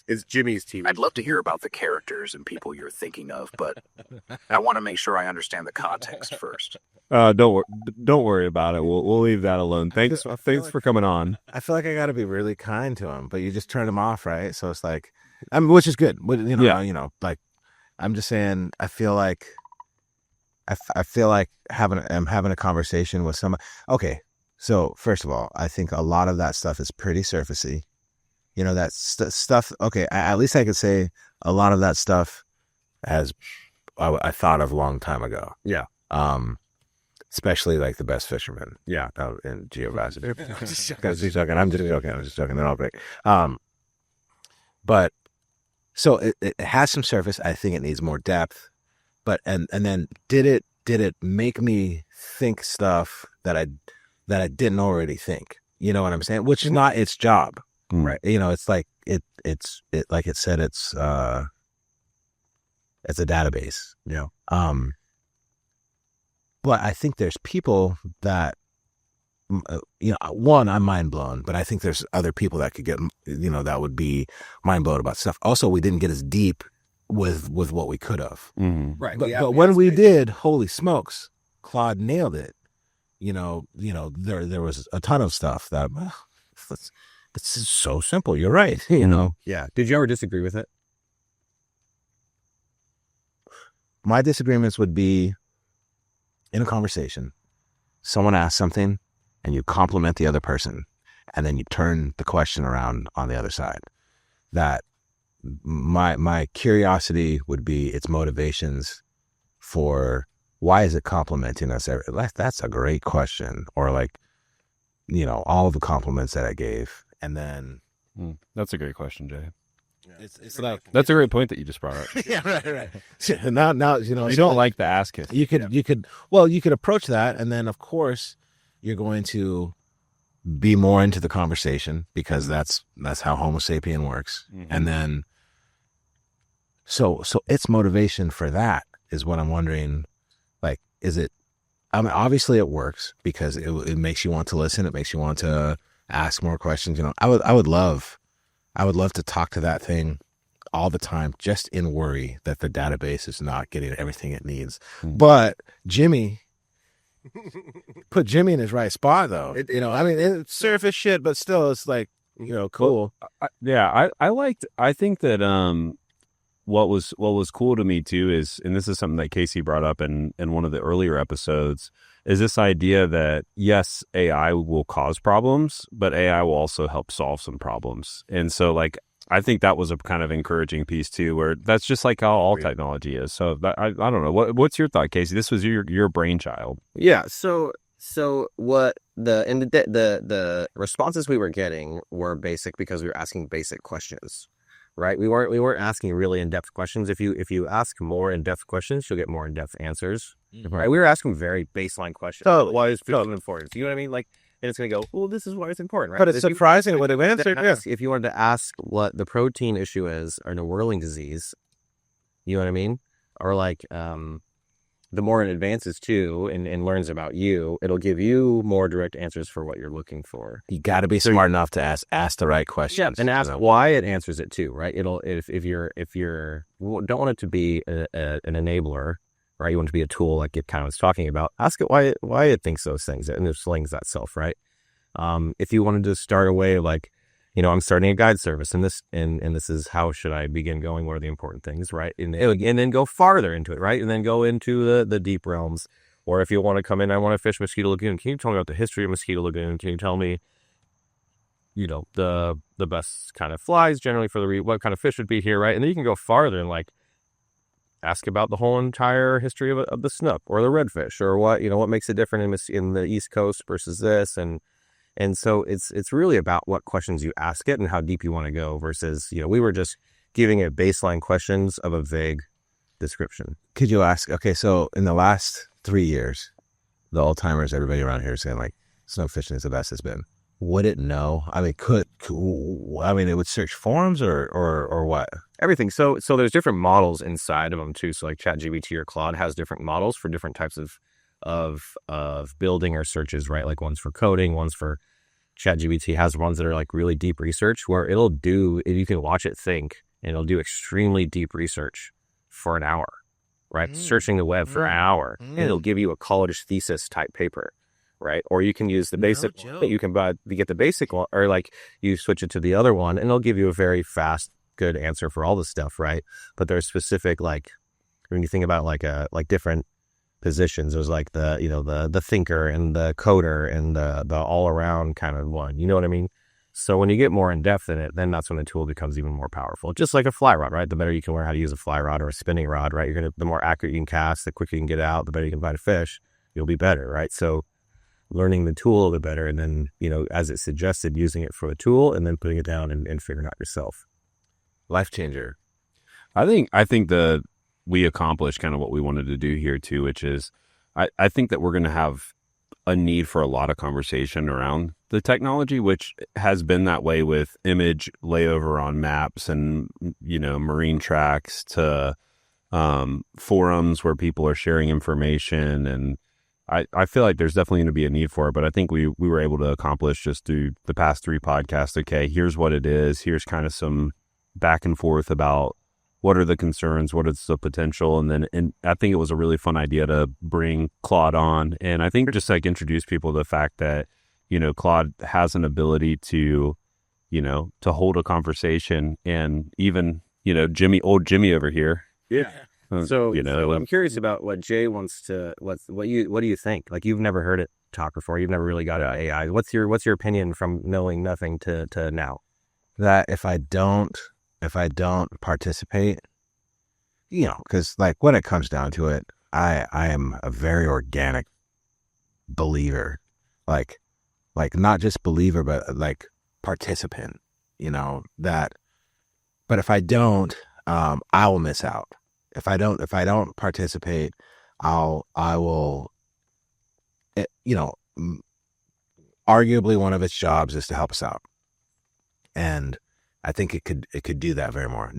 It's Jimmy's TV. I'd love to hear about the characters and people you're thinking of, but I want to make sure I understand the context first. Don't worry about it. We'll leave that alone. Thanks for coming on. I feel like I got to be really kind to him, but you just turn him off, right? So it's like, I mean, which is good. Like, I'm just saying, I feel like I'm having a conversation with somebody. Okay, so first of all, I think a lot of that stuff is pretty surfacey. That stuff. Okay, at least I could say a lot of that stuff I thought of a long time ago. Yeah. Especially like the best fishermen. Yeah. In geovasity. I'm just joking. They're all great. But so it has some surface. I think it needs more depth. But and then did it make me think stuff that I didn't already think? You know what I'm saying? Which is not its job. Right. It's like it's like it said, it's a database. Yeah. But I think there's people that, one, I'm mind blown, but I think there's other people that could get, that would be mind blown about stuff. Also, we didn't get as deep with what we could have. Mm-hmm. Right. But when we did, holy smokes, Claude nailed it. There was a ton of stuff that, this is so simple. You're right. Yeah. Did you ever disagree with it? My disagreements would be in a conversation, someone asks something and you compliment the other person, and then you turn the question around on the other side. That my curiosity would be its motivations for why is it complimenting us? That's a great question. Or all the compliments that I gave. And then That's a great question, Jay. Yeah. That's a great point that you just brought up. Yeah, right. Now you don't like the ask it. You could approach that, and then of course you're going to be more into the conversation because that's how Homo sapien works. Mm-hmm. And then so its motivation for that is what I'm wondering. Like, is it? I mean, obviously it works because it makes you want to listen. It makes you want to ask more questions. I would love to talk to that thing all the time, just in worry that the database is not getting everything it needs. Mm-hmm. But put Jimmy in his right spot, though. It's surface shit, but still, it's like, cool. Well, I think that what was cool to me too is, and this is something that Casey brought up in one of the earlier episodes, is this idea that yes, AI will cause problems, but AI will also help solve some problems. And so I think that was a kind of encouraging piece too, where that's just like how all technology is. So I don't know. What's your thought, Casey? This was your brainchild. Yeah. So what the responses we were getting were basic because we were asking basic questions, right? We weren't asking really in-depth questions. If you ask more in-depth questions, you'll get more in-depth answers. Mm-hmm. Right? We were asking very baseline questions. Totally. Why is fishing important? You know what I mean? And it's going to go, well, this is why it's important, right? But it's surprising what it answered. Yeah. If you wanted to ask what the protein issue is or the whirling disease, you know what I mean? Or the more it advances too and learns about you, it'll give you more direct answers for what you're looking for. You got to be smart enough to ask the right questions. Yeah, and ask why it answers it too, right? It'll if you don't want it to be an enabler, right? You want it to be a tool like it kind of was talking about. Ask it why it thinks those things and it slings that self, right? If you wanted to start a way I'm starting a guide service and this is how should I begin going? What are the important things, right? And then go farther into it, right? And then go into the deep realms. Or if you want to come in, I want to fish Mosquito Lagoon. Can you tell me about the history of Mosquito Lagoon? Can you tell me, the best kind of flies generally for what kind of fish would be here, right? And then you can go farther and ask about the whole entire history of the snook or the redfish or what makes it different in the East Coast versus this and so it's really about what questions you ask it and how deep you want to go versus, we were just giving it baseline questions of a vague description. Could you ask, okay, so in the last 3 years, the old timers, everybody around here is saying snook fishing is the best it's been. Would it know? I mean, it would search forums or what? Everything. So there's different models inside of them too. So ChatGPT or Claude has different models for different types of building or searches, right? Like one's for coding, one's for ChatGPT has ones that are like really deep research where you can watch it think and it'll do extremely deep research for an hour, right? Searching the web for an hour, and it'll give you a college thesis type paper, right? Or you can use the basic, you can get the basic one, or like you switch it to the other one and it'll give you a very fast, good answer for all the stuff, right? But there's specific, like when you think about like different positions, there's like the thinker and the coder and the all around kind of one, you know what I mean? So when you get more in depth in it, then that's when the tool becomes even more powerful. Just like a fly rod, right? The better you can learn how to use a fly rod or a spinning rod, right? The more accurate you can cast, the quicker you can get out, the better you can find a fish, you'll be better, right? So learning the tool a little bit better, and then, as it suggested, using it for the tool and then putting it down and figuring it out yourself. Life changer. I think that we accomplished kind of what we wanted to do here too, which is I think that we're going to have a need for a lot of conversation around the technology, which has been that way with image layover on maps and, marine tracks to forums where people are sharing information. And I feel like there's definitely going to be a need for it, but I think we were able to accomplish just through the past 3 podcasts. Okay, here's what it is. Here's kind of some back and forth about what are the concerns, what is the potential, and I think it was a really fun idea to bring Claude on, and I think just like introduce people to the fact that Claude has an ability to to hold a conversation, and even old Jimmy over here. Yeah. So I'm curious about what Jay wants to. What do you think? Like, you've never heard it talk before. You've never really got an AI. What's your opinion from knowing nothing to now? That if I don't participate, because like when it comes down to it, I am a very organic believer, like not just believer, but like participant, that, but if I don't, I will miss out. If I don't participate, I will, arguably one of its jobs is to help us out. And I think it could do that very much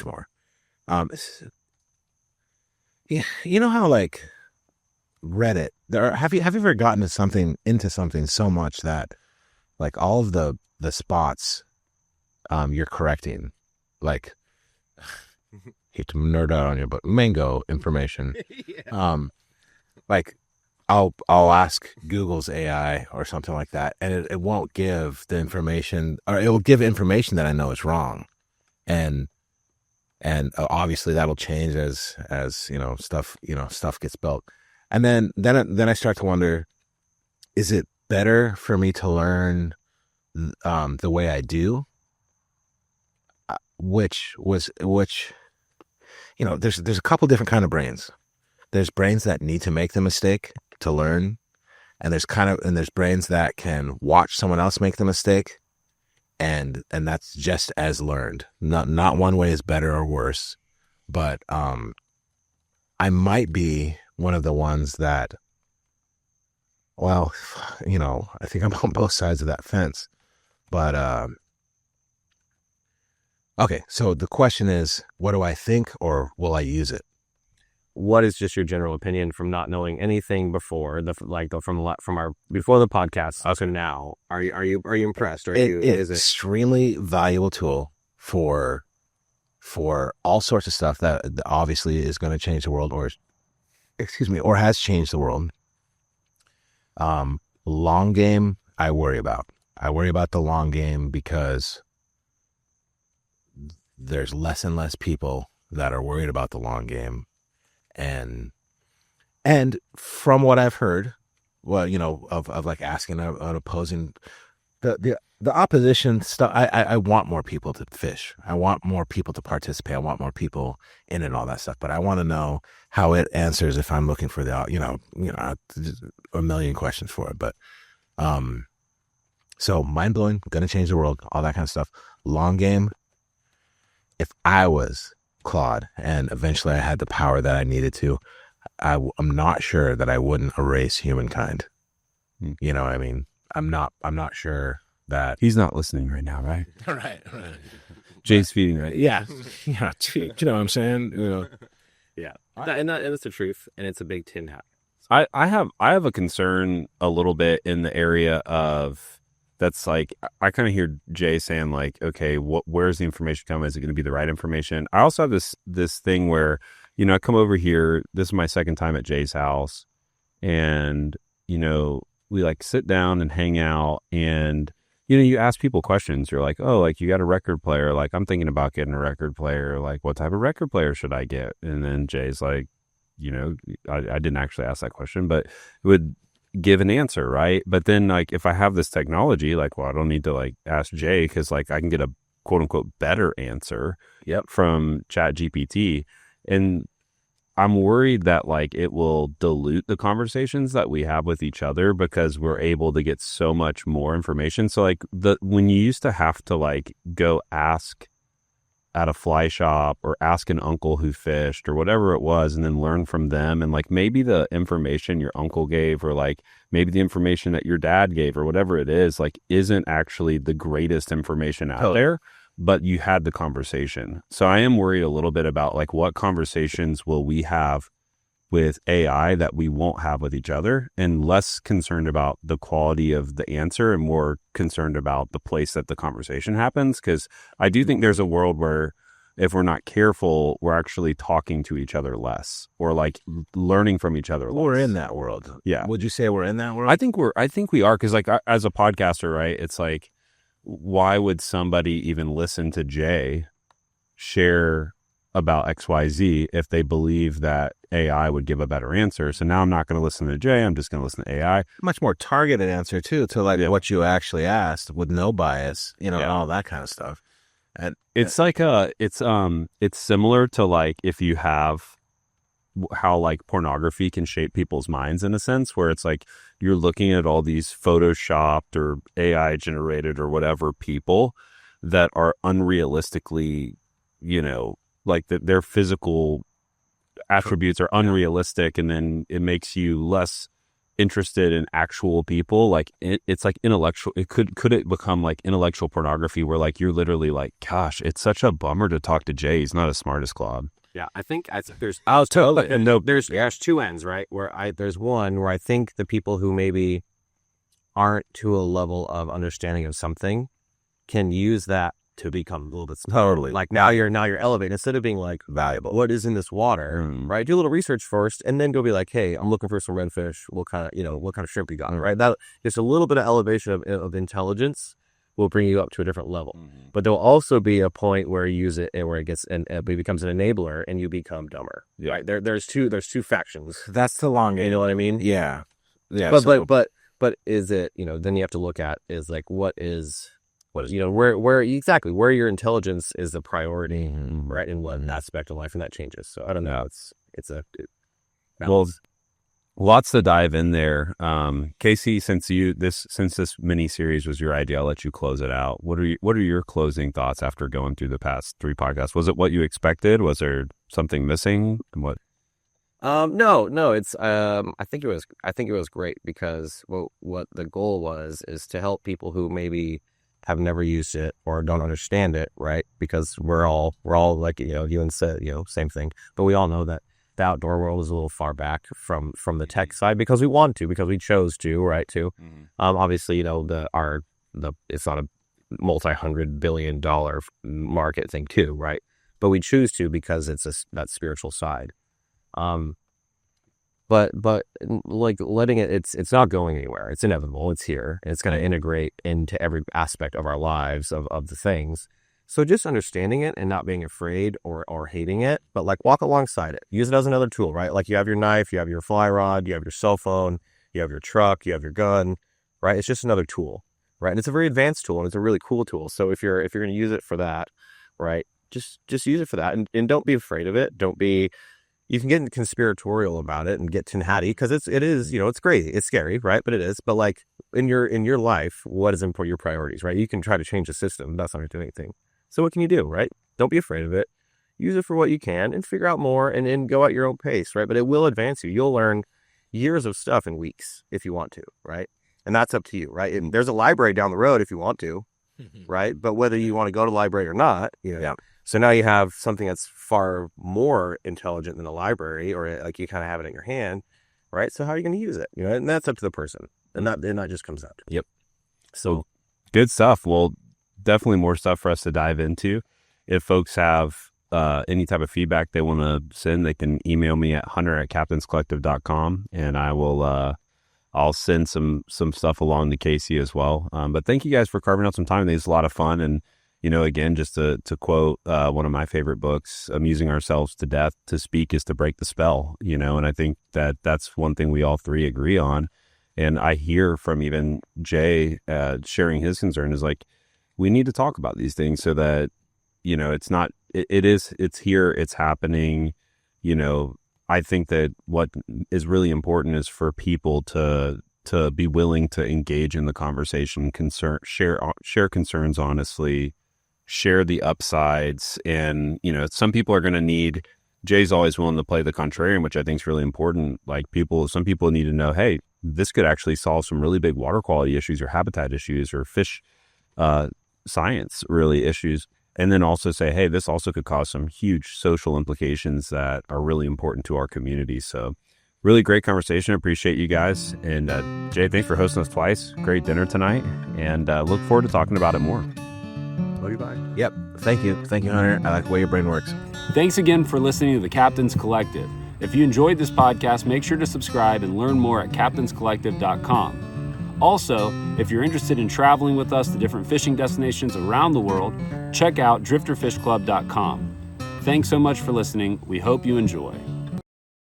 more. You know how like Reddit, have you ever gotten into something so much that like all of the spots you're correcting, like hate to nerd out on you, but mango information. Yeah. Like I'll ask Google's AI or something like that, and it won't give the information, or it will give information that I know is wrong, and obviously that'll change as stuff gets built, and then I start to wonder, is it better for me to learn the way I do, which there's a couple different kind of brains. There's brains that need to make the mistake to learn, and there's brains that can watch someone else make the mistake, and that's just as learned. Not one way is better or worse, but I might be one of the ones that, well, I think I'm on both sides of that fence, but okay, so the question is, what do I think, or will I use it? What is just your general opinion from not knowing anything before from our before the podcast to now? Are you impressed? Or is it extremely valuable tool for all sorts of stuff that obviously is going to change the world, or has changed the world. Long game, I worry about. I worry about the long game because there's less and less people that are worried about the long game. And from what I've heard, well, of like asking an opposing, the opposition stuff, I want more people to fish. I want more people to participate. I want more people in it and all that stuff. But I want to know how it answers if I'm looking for a million questions for it. But so mind blowing, gonna change the world, all that kind of stuff. Long game. If I was Claude and eventually I had the power that I needed to, I'm not sure that I wouldn't erase humankind. You know what I mean? I'm not sure that He's not listening right now, right? right. Jay's feeding right. Yeah. You know what I'm saying? Yeah. And that's the truth, and it's a big tin hat. I have a concern a little bit in the area of that's like, I kind of hear Jay saying like, okay, where's the information coming? Is it going to be the right information? I also have this thing where, you know, I come over here, this is my second time at Jay's house, and, you know, we like sit down and hang out, and, you know, you ask people questions. You're like, oh, like, you got a record player. Like, I'm thinking about getting a record player. Like, what type of record player should I get? And then Jay's like, you know, I didn't actually ask that question, but it would give an answer, right? But then, like, if I have this technology, like, well, I don't need to like ask Jay, because like I can get a quote unquote better answer from Chat GPT. And I'm worried that like it will dilute the conversations that we have with each other, because we're able to get so much more information. So like when you used to have to like go ask at a fly shop or ask an uncle who fished or whatever it was, and then learn from them, and like maybe the information your uncle gave, or like maybe the information that your dad gave, or whatever it is, like isn't actually the greatest information out there, but you had the conversation. So I am worried a little bit about like what conversations will we have with AI that we won't have with each other, and less concerned about the quality of the answer and more concerned about the place that the conversation happens. Because I do think there's a world where if we're not careful, we're actually talking to each other less, or like learning from each other less. We're in that world. Yeah. Would you say we're in that world? I think we are. Because like as a podcaster, right, it's like, why would somebody even listen to Jay share about XYZ if they believe that AI would give a better answer? So now I'm not going to listen to Jay. I'm just going to listen to AI. Much more targeted answer too, to like what you actually asked, with no bias, you know, and all that kind of stuff. And it's like it's similar to like if you have how like pornography can shape people's minds, in a sense, where it's like you're looking at all these photoshopped or AI generated or whatever people that are unrealistically, you know, like their physical attributes are unrealistic, and then it makes you less interested in actual people. Like it's like intellectual. Could it become like intellectual pornography, where like you're literally like, gosh, it's such a bummer to talk to Jay. He's not as smart as Claude. Yeah, I think there's. I was totally. And no, there's two ends, right? There's one where I think the people who maybe aren't to a level of understanding of something can use that to become a little bit totally like now you're elevated, instead of being like valuable. What is in this water, right? Do a little research first, and then go be like, hey, I'm looking for some redfish. What kind of shrimp you got, right? That just a little bit of elevation of intelligence will bring you up to a different level. But there'll also be a point where you use it and where it gets and it becomes an enabler, and you become dumber. Yeah. Right? There's two factions. That's the long game. You know what I mean? Yeah. But is it, you know? Then you have to look at is like what is you know, where exactly where your intelligence is the priority, right, in what aspect of life, and that changes. So I don't know. It's a balance. Well, lots to dive in there. Casey, since this mini series was your idea, I'll let you close it out. What are your closing thoughts after going through the past 3 podcasts? Was it what you expected? Was there something missing? And what? No. It's I think it was great, because what the goal is to help people who maybe have never used it or don't understand it, right? Because we're all like, you know, you and said, you know, same thing, but we all know that the outdoor world is a little far back from the tech side, because we chose to, right? Obviously, you know, it's not a multi-$100 billion market thing too, right? But we choose to because it's that spiritual side. But like letting it's not going anywhere. It's inevitable. It's here. And it's going to integrate into every aspect of our lives of the things. So just understanding it and not being afraid or hating it, but like walk alongside it. Use it as another tool, right? Like you have your knife, you have your fly rod, you have your cell phone, you have your truck, you have your gun, right? It's just another tool, right? And it's a very advanced tool, and it's a really cool tool. So if you're going to use it for that, right, just use it for that, and don't be afraid of it. You can get conspiratorial about it and get tin hatty, because it is, you know, it's great. It's scary, right? But it is. But like in your life, what is important? Your priorities, right? You can try to change the system. That's not going to do anything. So what can you do, right? Don't be afraid of it. Use it for what you can and figure out more, and go at your own pace, right? But it will advance you. You'll learn years of stuff in weeks if you want to, right? And that's up to you, right? And there's a library down the road if you want to, right? But whether you want to go to the library or not, you know. Yeah. So now you have something that's far more intelligent than a library, or like you kind of have it in your hand, right? So how are you going to use it? You know, and that's up to the person, and that just comes out. Yep. So Good stuff. Well, definitely more stuff for us to dive into. If folks have any type of feedback they want to send, they can email me at hunter@captainscollective.com, and I will I'll send some stuff along to Casey as well. But thank you guys for carving out some time. It's a lot of fun. And, again, just to quote one of my favorite books, amusing ourselves to death. To speak is to break the spell, and I think that that's one thing we all three agree on. And I hear from even Jay sharing his concern is like, we need to talk about these things so that, it's not, it's here, it's happening. I think that what is really important is for people to be willing to engage in the conversation, share concerns honestly, share the upsides. And, some people are going to need, Jay's always willing to play the contrarian, which I think is really important. Like some people need to know, hey, this could actually solve some really big water quality issues or habitat issues or fish science really issues. And then also say, hey, this also could cause some huge social implications that are really important to our community. So really great conversation. I appreciate you guys. And Jay, thanks for hosting us twice. Great dinner tonight. And look forward to talking about it more. Love you, bye. Yep. Thank you. Thank you, Hunter. I like the way your brain works. Thanks again for listening to the Captains Collective. If you enjoyed this podcast, make sure to subscribe and learn more at captainscollective.com. Also, if you're interested in traveling with us to different fishing destinations around the world, check out drifterfishclub.com. Thanks so much for listening. We hope you enjoy.